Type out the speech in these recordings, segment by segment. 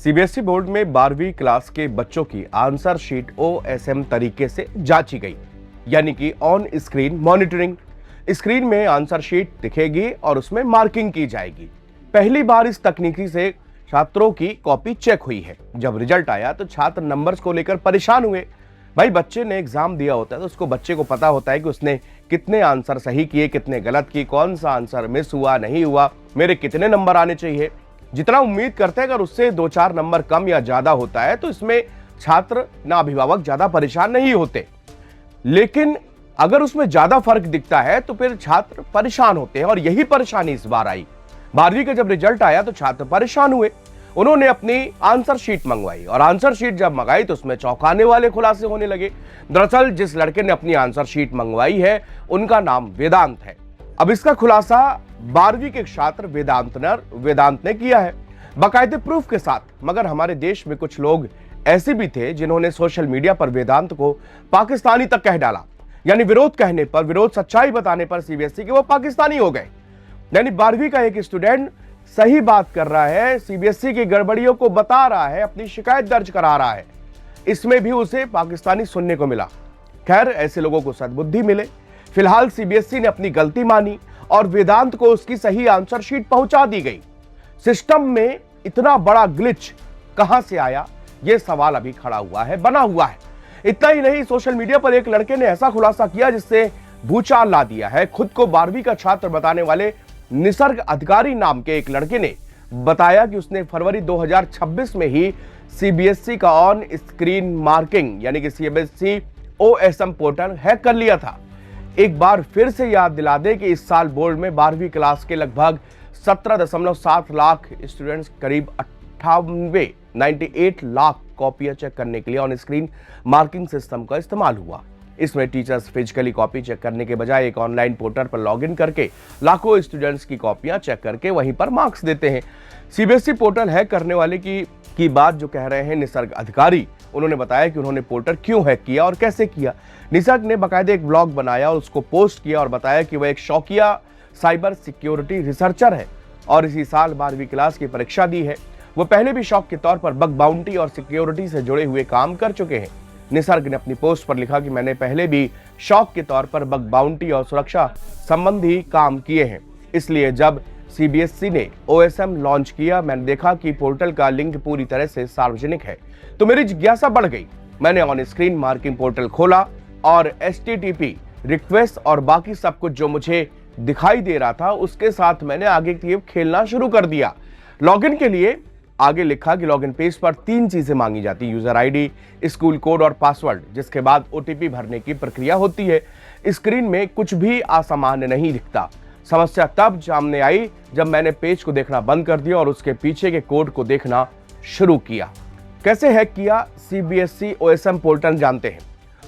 CBSE board में 12वीं class के बच्चों की आंसर शीट ओएसएम तरीके से जांची गई, यानी कि ऑन स्क्रीन मॉनिटरिंग। स्क्रीन में आंसर शीट दिखेगी और उसमें मार्किंग की जाएगी। पहली बार इस तकनीकी से छात्रों की कॉपी चेक हुई है। जब रिजल्ट आया तो छात्र नंबर्स को लेकर परेशान हुए। भाई, बच्चे ने एग्जाम दिया होता है तो उसको बच्चे को पता होता है कि उसने कितने आंसर सही किए, कितने गलत किए, कौन सा आंसर मिस हुआ, नहीं हुआ, मेरे कितने नंबर आने चाहिए। जितना उम्मीद करते हैं अगर उससे 2-4 नंबर कम या ज्यादा होता है तो इसमें छात्र ना अभिभावक ज्यादा परेशान नहीं होते, लेकिन अगर उसमें ज्यादा फर्क दिखता है तो फिर छात्र परेशान होते हैं। और यही परेशानी इस बार आई। 12वीं का जब रिजल्ट आया तो छात्र परेशान हुए। उन्होंने अपनी आंसर शीट मंगवाई और आंसर शीट जब मंगाई तो उसमें चौंकाने वाले खुलासे होने लगे। दरअसल जिस लड़के ने अपनी आंसर शीट मंगवाई है उनका नाम वेदांत है। अब इसका खुलासा 12वीं के छात्र वेदांत ने किया है, बाकायदे प्रूफ के साथ। मगर हमारे देश में कुछ लोग ऐसे भी थे जिन्होंने सोशल मीडिया पर वेदांत को पाकिस्तानी तक कह डाला, यानी विरोध कहने पर, विरोध सच्चाई बताने पर सीबीएसई के वो पाकिस्तानी हो गए। यानी 12वीं का एक स्टूडेंट सही बात कर रहा है, सीबीएसई की गड़बड़ियों को बता रहा है, अपनी शिकायत दर्ज करा रहा है, इसमें भी उसे पाकिस्तानी सुनने को मिला। खैर, ऐसे लोगों को सद्बुद्धि मिले। फिलहाल सीबीएसई ने अपनी गलती मानी और वेदांत को उसकी सही आंसर शीट पहुंचा दी गई। सिस्टम में इतना बड़ा ग्लिच कहां से आया, यह सवाल अभी खड़ा हुआ है, बना हुआ है। इतना ही नहीं, सोशल मीडिया पर एक लड़के ने ऐसा खुलासा किया जिससे भूचाल ला दिया है। खुद को 12वीं का छात्र बताने वाले निसर्ग अधिकारी नाम के एक लड़के ने बताया कि उसने फरवरी 2026 में ही सीबीएसई का ऑन स्क्रीन मार्किंग यानी कि सीबीएसई ओएसएम पोर्टल हैक कर लिया था। एक बार फिर से याद दिला दे कि इस साल बोर्ड में 12वीं क्लास के लगभग 17.7 लाख स्टूडेंट्स, करीब 98 लाख कॉपियां चेक करने के लिए ऑन स्क्रीन मार्किंग सिस्टम का इस्तेमाल हुआ। इसमें टीचर्स फिजिकली कॉपी चेक करने के बजाय एक ऑनलाइन पोर्टल पर लॉगिन करके लाखों स्टूडेंट्स की कॉपियां चेक करके वहीं पर मार्क्स देते हैं। सीबीएसई पोर्टल हैक करने वाले की बात जो कह रहे हैं निसर्ग अधिकारी, उन्होंने बताया कि उन्होंने पोर्टल क्यों हैक किया और कैसे किया। निसर्ग ने बाकायदे एक ब्लॉग बनाया और उसको पोस्ट किया और बताया कि वह एक शौकिया साइबर सिक्योरिटी रिसर्चर है और इसी साल 12वीं क्लास की परीक्षा दी है। वो पहले भी शौक के तौर पर बग बाउंटी और सिक्योरिटी से जुड़े हुए काम कर चुके हैं। निसर्ग ने अपनी पोस्ट पर लिखा कि मैंने पहले भी शौक के तौर पर बग बाउंटी और सुरक्षा संबंधी काम किए हैं, इसलिए जब सीबीएसई ने ओएसएम लॉन्च किया मैंने देखा कि पोर्टल का लिंक पूरी तरह से सार्वजनिक है तो मेरी जिज्ञासा बढ़ गई। मैंने ऑन स्क्रीन मार्किंग पोर्टल खोला और HTTP रिक्वेस्ट और बाकी सब कुछ जो मुझे दिखाई दे रहा था उसके साथ मैंने आगे की खेलना शुरू कर दिया। लॉगिन के लिए आगे लिखा कि लॉगिन पेज पर 3 चीजें मांगी जाती, यूजर आईडी, स्कूल कोड और पासवर्ड, जिसके बाद ओटीपी भरने की प्रक्रिया होती है। स्क्रीन में कुछ भी असामान्य नहीं दिखता। समस्या तब सामने आई जब मैंने पेज को देखना बंद कर दिया और उसके पीछे के कोड को देखना शुरू किया। कैसे हैक किया सीबीएसई ओएसएम पोर्टल जानते हैं।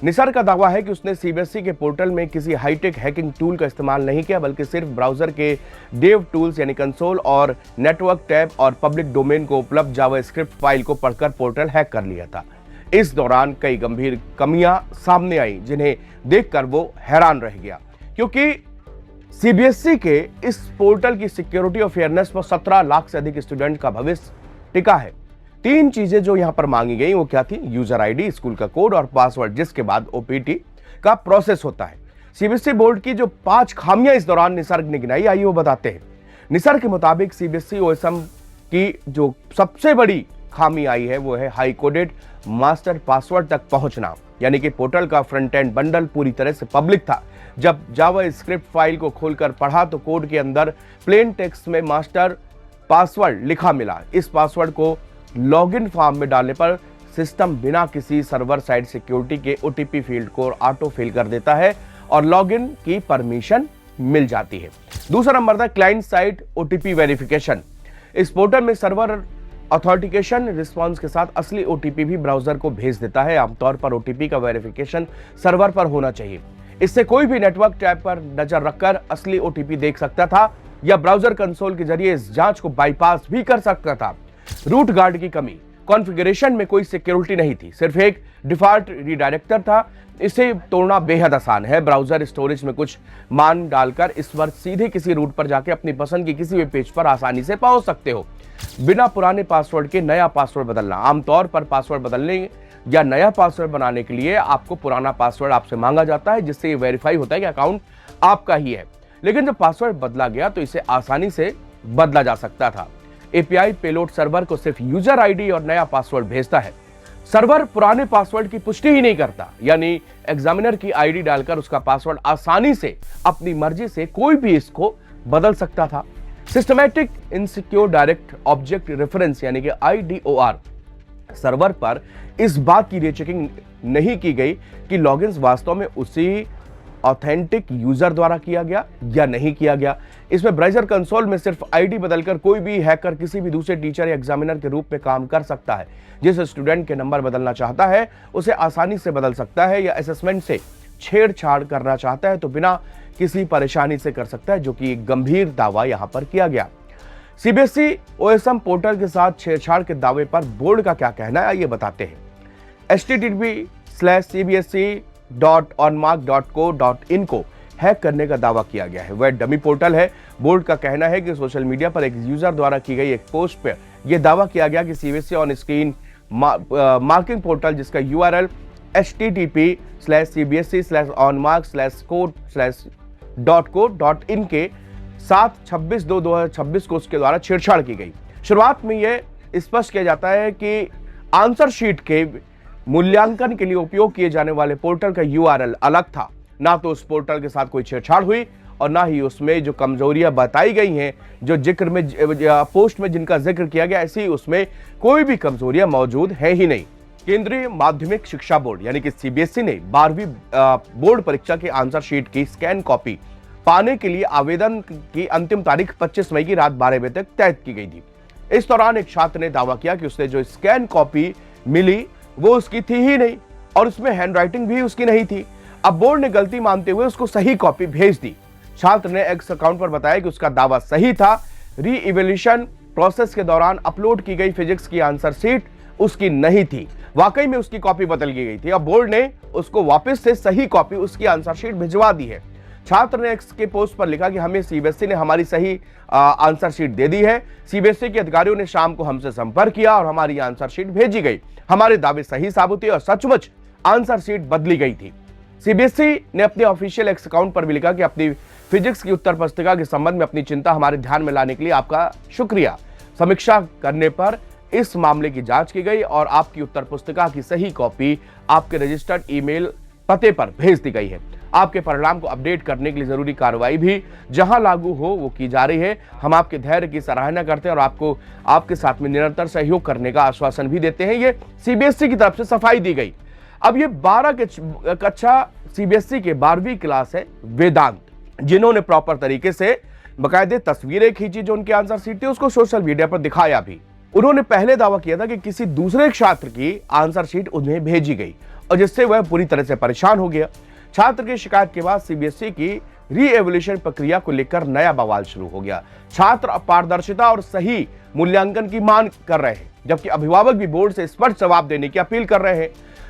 निसर्ग का दावा है कि उसने सीबीएसई के पोर्टल में किसी हाईटेक हैकिंग टूल का इस्तेमाल नहीं किया, बल्कि सिर्फ ब्राउजर के डेव टूल्स यानी कंसोल और नेटवर्क टैब और पब्लिक डोमेन को उपलब्ध जावास्क्रिप्ट फाइल को पढ़कर पोर्टल हैक कर लिया था। इस दौरान कई गंभीर कमियां सामने आई जिन्हें देखकर वो हैरान रह गया, क्योंकि सीबीएसई के इस पोर्टल की सिक्योरिटी और फेयरनेस पर 17 लाख से अधिक स्टूडेंट का भविष्य टिका है। 3 चीजें जो यहां पर मांगी गई वो क्या थी, यूजर आईडी, स्कूल का कोड और पासवर्ड, जिसके बाद ओपीटी का प्रोसेस होता है। सीबीएसई बोर्ड की जो 5 खामियां इस दौरान निसर्ग ने गिनाई, आइए वो बताते हैं। निसर्ग के मुताबिक सीबीएसई ओएसएम की जो सबसे बड़ी खामी आई है वो है हाई कोडेड मास्टर पासवर्ड तक पहुंचना, यानी कि पोर्टल का फ्रंट एंड बंडल पूरी तरह से पब्लिक था। जब जावास्क्रिप्ट फाइल को खोलकर पढ़ा तो कोड के अंदर प्लेन टेक्स्ट में मास्टर पासवर्ड लिखा मिला। इस पासवर्ड को लॉगिन फॉर्म में डालने पर सिस्टम बिना किसी सर्वर साइड सिक्योरिटी के ओटीपी फील्ड को ऑटो फिल कर देता है और लॉगिन की परमिशन मिल जाती है। दूसरा नंबर था क्लाइंट साइड ओटीपी वेरिफिकेशन। इस पोर्टल में सर्वर ऑथेंटिकेशन रिस्पांस के साथ असली ओटीपी भी ब्राउजर को भेज देता है। आमतौर पर ओटीपी का वेरिफिकेशन सर्वर पर होना चाहिए। इससे कोई भी नेटवर्क टैब पर नजर रखकर असली ओटीपी देख सकता था या ब्राउजर कंसोल के जरिए इस जांच को बाईपास भी कर सकता था। रूट गार्ड की कमी। कॉन्फ़िगरेशन में कोई सिक्योरिटी नहीं थी, सिर्फ एक डिफ़ॉल्ट रीडायरेक्टर था। इसे तोड़ना बेहद आसान है। ब्राउज़र स्टोरेज में कुछ मान डालकर इस पर सीधे किसी रूट पर जाके अपनी पसंद की किसी भी पेज पर आसानी से पहुंच सकते हो, बिना पुराने पासवर्ड के नया पासवर्ड बदलना। आमतौर पर पासवर्ड बदलने या नया पासवर्ड बनाने के लिए आपको पुराना पासवर्ड आपसे मांगा जाता है, जिससे ये वेरीफाई होता है कि अकाउंट आपका ही है। लेकिन जब पासवर्ड बदला गया तो इसे आसानी से बदला जा सकता था। एपीआई पेलोड सर्वर को सिर्फ यूजर आईडी और नया पासवर्ड भेजता है। सर्वर पुराने पासवर्ड की पुष्टि ही नहीं करता, यानी एग्जामिनर की आईडी डालकर उसका पासवर्ड आसानी से अपनी मर्जी से कोई भी इसको बदल सकता था। Systematic insecure direct object reference यानी कि आईडीओआर सर्वर पर इस बात की रीचेकिंग नहीं की गई कि लॉगिन्स वास्तव में उसी ऑथेंटिक यूजर द्वारा किया गया या नहीं किया गया। इसमें ब्राउज़र कंसोल में सिर्फ आईडी बदलकर कोई भी हैकर किसी भी दूसरे टीचर या एग्जामिनर के रूप में काम कर सकता है। जिस स्टूडेंट के नंबर बदलना चाहता है उसे आसानी से बदल सकता है, या असेसमेंट से छेड़छाड़ करना चाहता है तो बिना किसी परेशानी से कर सकता है, जो कि एक गंभीर दावा यहां पर किया गया। सीबीएसई ओएसएम पोर्टल के साथ छेड़छाड़ के दावे पर बोर्ड का क्या कहना है, ये बताते हैं। http:/cbse.onmark.co.in को हैक करने का दावा किया गया है। वह डमी पोर्टल है। बोर्ड का कहना है कि सोशल मीडिया पर एक यूजर द्वारा की गई एक पोस्ट पर यह दावा किया गया कि CBSE on screen marking portal, जिसका यूआरएल http:/cbse/onmark/code/.co.in के 7/26/2026 को उसके द्वारा छेड़छाड़ की गई। शुरुआत में यह स्पष्ट किया जाता है कि आंसर शीट के मूल्यांकन के लिए उपयोग किए जाने वाले पोर्टल का यूआरएल अलग था। ना तो उस पोर्टल के साथ कोई छेड़छाड़ हुई और ना ही उसमें जो कमजोरियां बताई गई हैं, जो जिक्र में पोस्ट में जिनका जिक्र किया गया, ऐसी उसमें कोई भी कमजोरियां मौजूद है ही नहीं। केंद्रीय माध्यमिक शिक्षा बोर्ड यानी कि सीबीएसई ने 12वीं बोर्ड परीक्षा की आंसर शीट की स्कैन कॉपी पाने के लिए आवेदन की अंतिम तारीख 25 मई की रात 12 बजे तक तय की गई थी। इस दौरान एक छात्र ने दावा किया कि उसे जो स्कैन कॉपी मिली वो उसकी थी ही नहीं और उसमें हैंडराइटिंग भी उसकी नहीं थी। अब बोर्ड ने गलती मानते हुए उसको सही कॉपी भेज दी। छात्र ने एक्स अकाउंट पर बताया कि उसका दावा सही था। री इवैल्यूएशन प्रोसेस के दौरान अपलोड की गई फिजिक्स की आंसर शीट उसकी नहीं थी। वाकई में उसकी कॉपी बदल गई थी। अब बोर्ड ने उसको वापस से सही कॉपी उसकी आंसर शीट भिजवा दी है। छात्र ने एक्स के पोस्ट पर लिखा कि हमें सीबीएसई ने हमारी सही आंसर शीट दे दी है। सीबीएसई के अधिकारियों ने शाम को हमसे संपर्क किया और हमारी आंसर शीट भेजी गई। हमारे दावे सही साबित हुए और सचमुच आंसर शीट बदली गई थी। सीबीएसई ने अपने ऑफिशियल एक्स अकाउंट पर भी लिखा कि अपनी फिजिक्स की उत्तर पुस्तिका के संबंध में अपनी चिंता हमारे ध्यान में लाने के लिए आपका शुक्रिया। समीक्षा करने पर इस मामले की जांच की गई और आपकी उत्तर पुस्तिका की सही कॉपी आपके रजिस्टर्ड ईमेल पते पर भेज दी गई है। आपके परिणाम को अपडेट करने के लिए जरूरी कार्रवाई भी जहां लागू हो वो की जा रही है। हम आपके धैर्य की सराहना करते हैं और आपको आपके साथ में निरंतर सहयोग करने का आश्वासन भी देते हैं। ये सीबीएसई की तरफ से सफाई दी गई। अब ये 12 कक्षा सीबीएसई के 12वीं क्लास है वेदांत, जिन्होंने प्रॉपर तरीके से बाकायदे तस्वीरें खींची जो उनकी आंसर शीट थी, उसको सोशल मीडिया पर दिखाया भी। उन्होंने पहले दावा किया था कि किसी दूसरे छात्र की आंसर शीट उन्हें भेजी गई और जिससे वह पूरी तरह से परेशान हो गया। छात्र की शिकायत के बाद सीबीएसई की रीएवल्यूशन प्रक्रिया को लेकर नया बवाल शुरू हो गया। छात्र पारदर्शिता और सही मूल्यांकन की मांग कर रहे हैं, जबकि अभिभावक भी बोर्ड से स्पष्ट जवाब देने की अपील कर रहे हैं।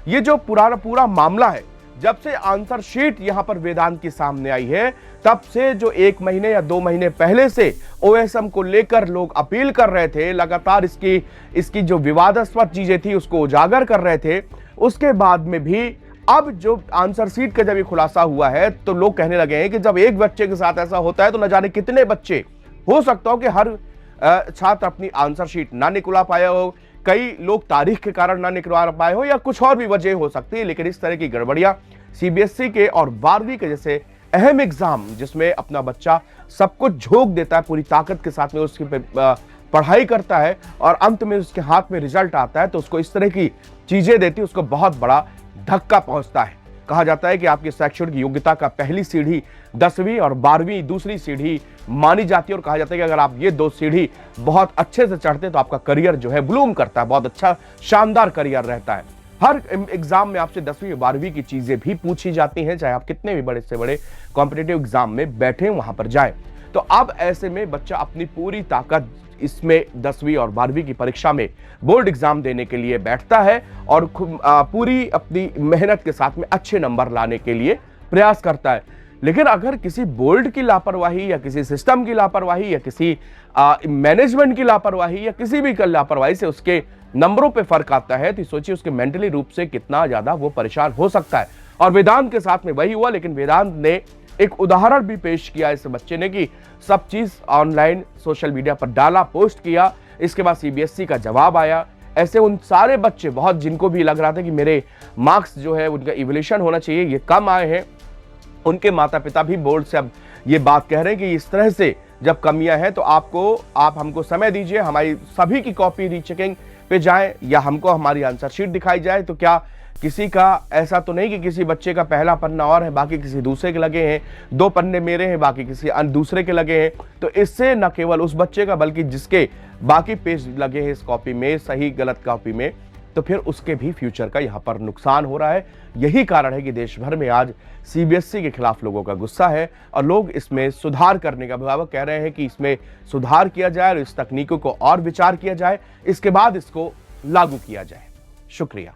ये जो पूरा मामला है, जब से आंसर शीट यहां पर वेदांत की सामने आई है, तब से जो 1 महीने या 2 महीने पहले से ओएसएम को लेकर लोग अपील कर रहे थे, लगातार इसकी जो विवादास्पद चीजें थी उसको उजागर कर रहे थे, उसके बाद में भी अब जो आंसर शीट का जब ये खुलासा हुआ है तो लोग कहने लगे हैं कि जब एक बच्चे के साथ ऐसा होता है तो न जाने कितने बच्चे, हो सकता हो कि हर छात्र अपनी आंसर शीट ना निकलवा पाया हो, कई लोग तारीख के कारण ना निकलवा पाए हो या कुछ और भी वजह हो सकती है। लेकिन इस तरह की गड़बड़ियां सीबीएसई के और 12वीं के जैसे अहम एग्जाम, जिसमें अपना बच्चा सब कुछ झोंक देता है, पूरी ताकत के साथ में उसकी पढ़ाई करता है और अंत में उसके हाथ में रिजल्ट आता है, तो उसको इस तरह की चीजें देती, उसको बहुत बड़ा धक्का पहुंचता है। कहा जाता है कि आपकी शैक्षणिक योग्यता का पहली सीढ़ी 10वीं और 12वीं दूसरी सीढ़ी मानी जाती है और कहा जाता है कि अगर आप ये 2 सीढ़ी बहुत अच्छे से चढ़ते तो आपका करियर जो है ब्लूम करता है, बहुत अच्छा शानदार करियर रहता है। हर एग्जाम में आपसे 10वीं 12वीं की चीजें भी पूछी जाती हैं, चाहे आप कितने भी बड़े से बड़े कॉम्पिटिटिव एग्जाम में बैठे वहां पर जाए। तो अब ऐसे में बच्चा अपनी पूरी ताकत इसमें 10वीं और 12वीं की परीक्षा में बोर्ड एग्जाम देने के लिए बैठता है और पूरी अपनी मेहनत के साथ में अच्छे नंबर लाने के लिए प्रयास करता है। लेकिन अगर किसी बोर्ड की लापरवाही या किसी सिस्टम की लापरवाही या किसी मैनेजमेंट की लापरवाही या किसी भी लापरवाही से उसके नंबरों पे फर्क आता है, तो सोचिए उसके मेंटली रूप से कितना ज्यादा वो परेशान हो सकता है। और वेदांत के साथ में वही हुआ, लेकिन वेदांत ने एक उदाहरण भी पेश किया इस बच्चे ने कि सब चीज ऑनलाइन सोशल मीडिया पर डाला, पोस्ट किया, इसके बाद सीबीएसई का जवाब आया। ऐसे उन सारे बच्चे बहुत जिनको भी लग रहा था कि मेरे मार्क्स जो है उनका इवोल्यूशन होना चाहिए, ये कम आए हैं, उनके माता पिता भी बोर्ड से अब ये बात कह रहे हैं कि इस तरह से जब कमियां हैं तो आप हमको समय दीजिए, हमारी सभी की कॉपी रीचेकिंग पे जाए या हमको हमारी आंसर शीट दिखाई जाए। तो क्या किसी का ऐसा तो नहीं कि किसी बच्चे का पहला पन्ना और है, बाकी किसी दूसरे के लगे हैं, 2 पन्ने मेरे हैं, बाकी किसी दूसरे के लगे हैं। तो इससे न केवल उस बच्चे का बल्कि जिसके बाकी पेज लगे हैं इस कॉपी में, सही गलत कॉपी में, तो फिर उसके भी फ्यूचर का यहां पर नुकसान हो रहा है। यही कारण है कि देश भर में आज सीबीएसई के खिलाफ लोगों का गुस्सा है और लोग इसमें सुधार करने का अभिभावक कह रहे हैं कि इसमें सुधार किया जाए और इस तकनीकों को और विचार किया जाए, इसके बाद इसको लागू किया जाए। शुक्रिया।